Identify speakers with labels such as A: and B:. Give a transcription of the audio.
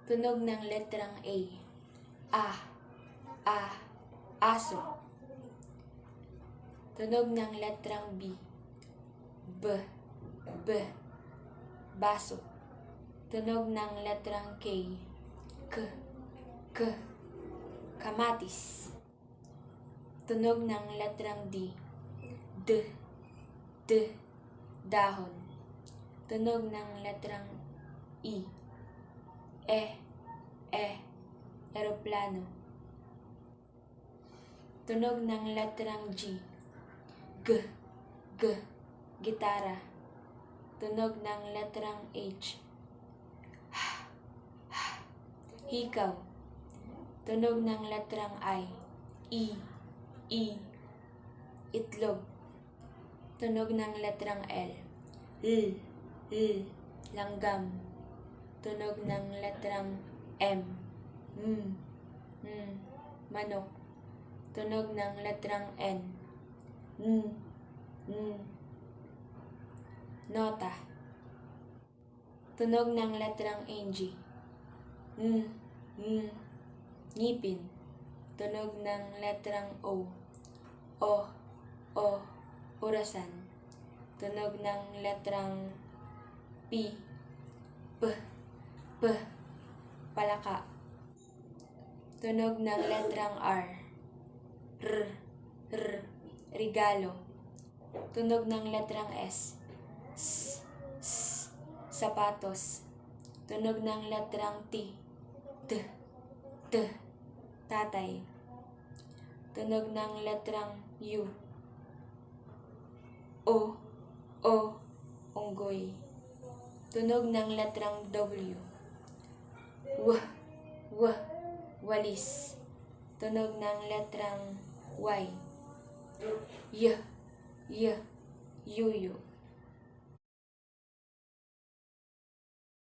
A: Tunog ng letrang A. A. A. Aso. Tunog ng letrang B. B. B. Baso. Tunog ng letrang K. K. K. Kamatis. Tunog ng letrang D. D. D. Dahon. Tunog ng letrang E. E. E. Eroplano. Tunog ng letrang G. G. G. Gitara. Tunog ng letrang H. H. H. Hikaw. Tunog ng letrang I. E. E. Itlog. Tunog ng letrang L. L. L. Langgam. Tunog ng letrang M. M. M. Manok. Tunog ng letrang N. N. N. Nota. Tunog ng letrang NG. N. N. Ngipin. Tunog ng letrang O. O. O. Orasan. Tunog ng letrang P. P. P. Palaka. Tunog ng letrang R. R. R. Regalo. Tunog ng letrang S. S. S. Sapatos. Tunog ng letrang T. T. T. Tatay. Tunog ng letrang U. O. O. Unggoy. Tunog ng letrang W. W. W. Walis. Tunog ng letrang Y. Y. Y. Yuyo.